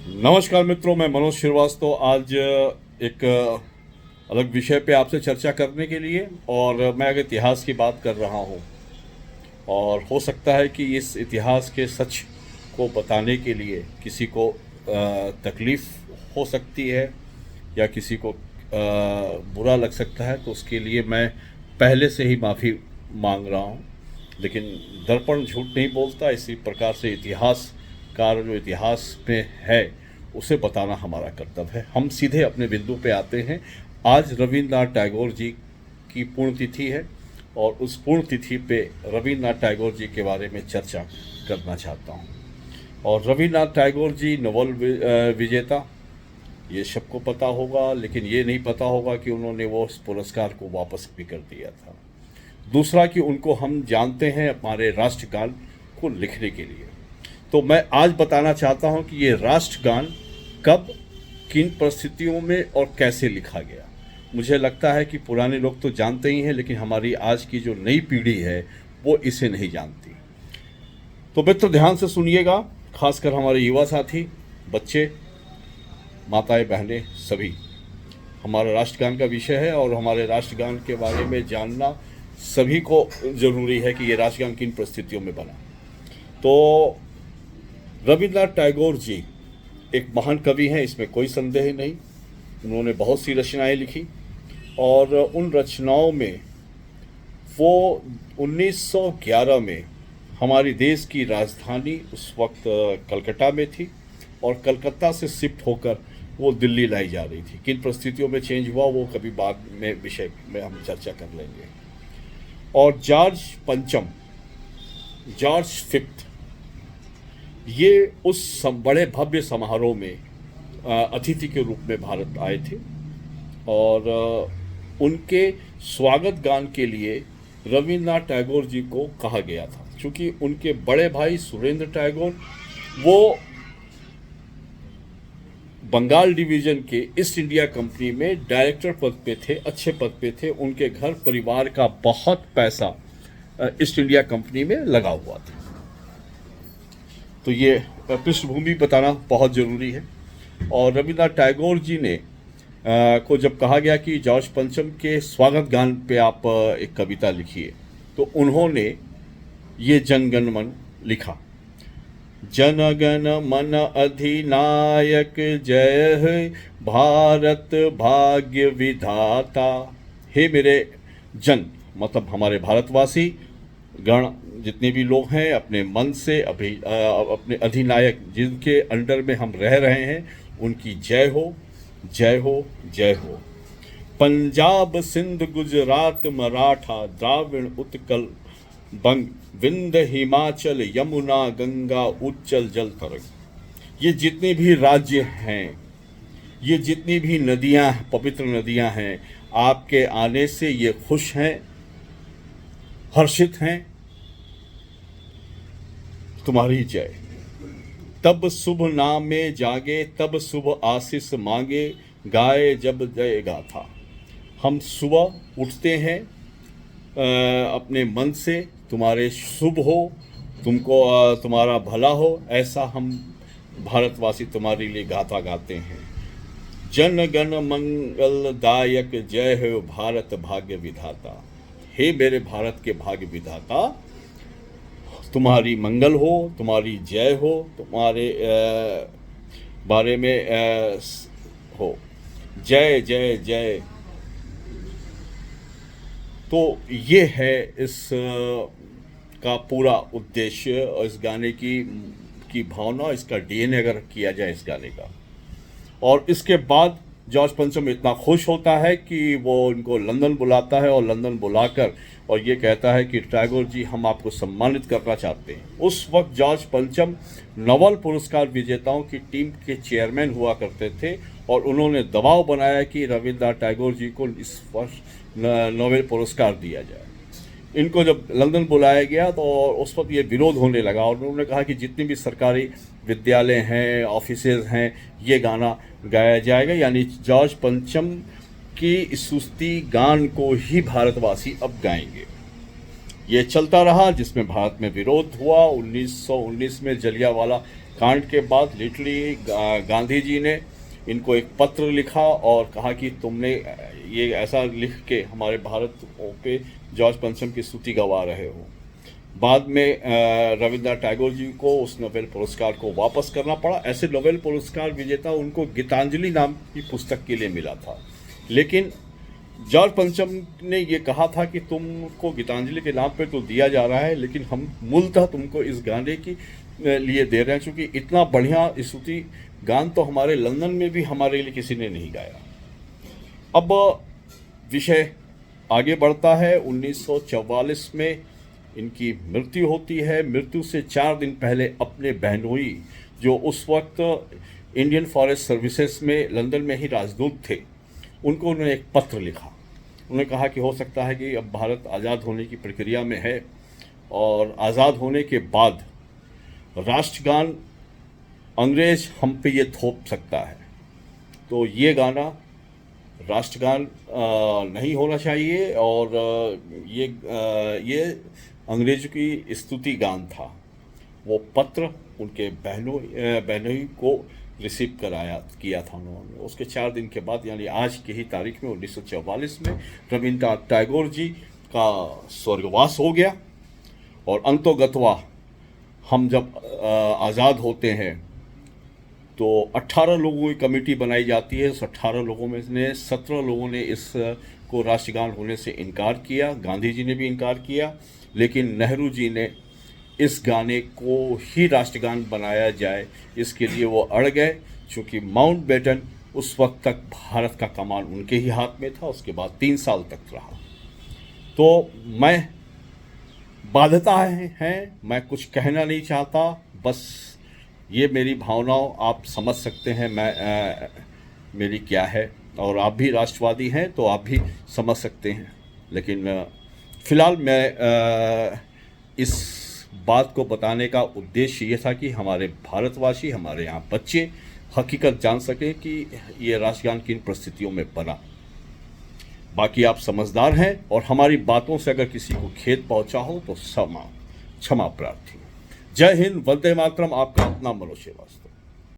नमस्कार मित्रों, मैं मनोज श्रीवास्तव आज एक अलग विषय पे आपसे चर्चा करने के लिए और मैं एक इतिहास की बात कर रहा हूँ। और हो सकता है कि इस इतिहास के सच को बताने के लिए किसी को तकलीफ़ हो सकती है या किसी को बुरा लग सकता है, तो उसके लिए मैं पहले से ही माफ़ी मांग रहा हूँ। लेकिन दर्पण झूठ नहीं बोलता, इसी प्रकार से इतिहासकार जो इतिहास में है उसे बताना हमारा कर्तव्य है। हम सीधे अपने बिंदु पे आते हैं। आज रविन्द्रनाथ टैगोर जी की पुण्यतिथि है और उस पुण्यतिथि पे रविन्द्रनाथ टैगोर जी के बारे में चर्चा करना चाहता हूँ। और रविन्द्रनाथ टैगोर जी नोबेल विजेता, ये सबको पता होगा, लेकिन ये नहीं पता होगा कि उन्होंने वो उस पुरस्कार को वापस भी कर दिया था। दूसरा कि उनको हम जानते हैं हमारे राष्ट्रगान को लिखने के लिए। तो मैं आज बताना चाहता हूं कि ये राष्ट्रगान कब, किन परिस्थितियों में और कैसे लिखा गया। मुझे लगता है कि पुराने लोग तो जानते ही हैं, लेकिन हमारी आज की जो नई पीढ़ी है वो इसे नहीं जानती। तो मित्र ध्यान से सुनिएगा, खासकर हमारे युवा साथी, बच्चे, माताएं, बहनें, सभी। हमारा राष्ट्रगान का विषय है और हमारे राष्ट्रगान के बारे में जानना सभी को ज़रूरी है कि ये राष्ट्रगान किन परिस्थितियों में बना। तो रविन्द्रनाथ टैगोर जी एक महान कवि हैं, इसमें कोई संदेह नहीं। उन्होंने बहुत सी रचनाएं लिखी और उन रचनाओं में वो 1911 में हमारी देश की राजधानी उस वक्त कलकत्ता में थी और कलकत्ता से शिफ्ट होकर वो दिल्ली लाई जा रही थी। किन परिस्थितियों में चेंज हुआ वो कभी बाद में विषय में हम चर्चा कर लेंगे। और जॉर्ज फिफ्थ, ये उस बड़े भव्य समारोह में अतिथि के रूप में भारत आए थे और उनके स्वागत गान के लिए रविन्द्रनाथ टैगोर जी को कहा गया था। क्योंकि उनके बड़े भाई सुरेंद्र टैगोर वो बंगाल डिवीज़न के ईस्ट इंडिया कंपनी में डायरेक्टर पद पे थे, अच्छे पद पे थे। उनके घर परिवार का बहुत पैसा ईस्ट इंडिया कंपनी में लगा हुआ था। तो ये पृष्ठभूमि बताना बहुत ज़रूरी है। और रविन्द्रनाथ टैगोर जी ने को जब कहा गया कि जॉर्ज पंचम के स्वागत गान पे आप एक कविता लिखिए, तो उन्होंने ये जनगण मन लिखा। जनगण मन अधिनायक जय है भारत भाग्य विधाता। हे मेरे जन, मतलब हमारे भारतवासी गण जितने भी लोग हैं, अपने मन से अपने अधिनायक जिनके अंडर में हम रह रहे हैं उनकी जय हो, जय हो, जय हो। पंजाब सिंध गुजरात मराठा द्राविड़ उत्कल बंग विंध्य हिमाचल यमुना गंगा उच्चल जल तरंग। ये जितने भी राज्य हैं, ये जितनी भी नदियां, पवित्र नदियां हैं, आपके आने से ये खुश हैं, हर्षित हैं। तुम्हारी जय। तब शुभ नाम में जागे, तब शुभ आशीष मांगे, गाए जब जय गाथा। हम सुबह उठते हैं अपने मन से, तुम्हारे शुभ हो, तुमको तुम्हारा भला हो, ऐसा हम भारतवासी तुम्हारे लिए गाथा गाते हैं। जन गण मंगलदायक जय हो भारत भाग्य विधाता। हे मेरे भारत के भाग्य विधाता, तुम्हारी मंगल हो, तुम्हारी जय हो, तुम्हारे बारे में हो, जय जय जय। तो ये है इस का पूरा उद्देश्य और इस गाने की भावना, इसका डीएनए अगर किया जाए इस गाने का। और इसके बाद जॉर्ज पंचम इतना खुश होता है कि वो उनको लंदन बुलाता है और लंदन बुलाकर और ये कहता है कि टैगोर जी, हम आपको सम्मानित करना चाहते हैं। उस वक्त जॉर्ज पंचम नोबेल पुरस्कार विजेताओं की टीम के चेयरमैन हुआ करते थे और उन्होंने दबाव बनाया कि रविन्द्रनाथ टैगोर जी को इस वर्ष नोबेल पुरस्कार दिया जाए। इनको जब लंदन बुलाया गया तो उस वक्त ये विरोध होने लगा और उन्होंने कहा कि जितने भी सरकारी विद्यालय हैं, ऑफिसेज हैं, ये गाना गाया जाएगा, यानी जॉर्ज पंचम की स्तुति गान को ही भारतवासी अब गाएंगे। ये चलता रहा, जिसमें भारत में विरोध हुआ। 1919 में जलियांवाला कांड के बाद लिटरली गांधी जी ने इनको एक पत्र लिखा और कहा कि तुमने ये ऐसा लिख के हमारे भारत पे जॉर्ज पंचम की स्तुति गवा रहे हो। बाद में रविंद्रनाथ टैगोर जी को उस नोबेल पुरस्कार को वापस करना पड़ा। ऐसे नोबेल पुरस्कार विजेता उनको गीतांजलि नाम की पुस्तक के लिए मिला था, लेकिन जॉर्ज पंचम ने ये कहा था कि तुमको गीतांजलि के नाम पे तो दिया जा रहा है, लेकिन हम मूलतः तुमको इस गाने की लिए दे रहे हैं, क्योंकि इतना बढ़िया स्तुति गान तो हमारे लंदन में भी हमारे लिए किसी ने नहीं गाया। अब विषय आगे बढ़ता है। 1944 में इनकी मृत्यु होती है। मृत्यु से 4 दिन पहले अपने बहनोई, जो उस वक्त इंडियन फॉरेस्ट सर्विसेज में लंदन में ही राजदूत थे, उनको उन्होंने एक पत्र लिखा। उन्होंने कहा कि हो सकता है कि अब भारत आज़ाद होने की प्रक्रिया में है और आज़ाद होने के बाद राष्ट्रगान अंग्रेज हम पे ये थोप सकता है, तो ये गाना राष्ट्रगान नहीं होना चाहिए और ये अंग्रेज़ों की स्तुति गान था। वो पत्र उनके बहनोई को रिसीव किया था उन्होंने। उसके 4 दिन के बाद यानी आज की ही तारीख में 1944 में रविंद्रनाथ टैगोर जी का स्वर्गवास हो गया। और अंतोगत्वा हम जब आज़ाद होते हैं तो 18 लोगों की कमेटी बनाई जाती है। उस 18 लोगों में से 17 लोगों ने इस को राष्ट्रगान होने से इनकार किया। गांधी जी ने भी इनकार किया, लेकिन नेहरू जी ने इस गाने को ही राष्ट्रगान बनाया जाए, इसके लिए वो अड़ गए। चूँकि माउंटबेटन उस वक्त तक भारत का कमान उनके ही हाथ में था, उसके बाद 3 साल तक रहा। तो मैं बाध्यता है, मैं कुछ कहना नहीं चाहता, बस ये मेरी भावनाओं आप समझ सकते हैं मेरी क्या है, और आप भी राष्ट्रवादी हैं तो आप भी समझ सकते हैं। लेकिन फ़िलहाल मैं इस बात को बताने का उद्देश्य ये था कि हमारे भारतवासी, हमारे यहाँ बच्चे हकीकत जान सकें कि ये राष्ट्रगान किन परिस्थितियों में बना। बाकी आप समझदार हैं और हमारी बातों से अगर किसी को खेद पहुंचा हो तो क्षमा प्रार्थी। जय हिंद, वंदे मातरम। आपका अपना मनोज श्रीवास्तव।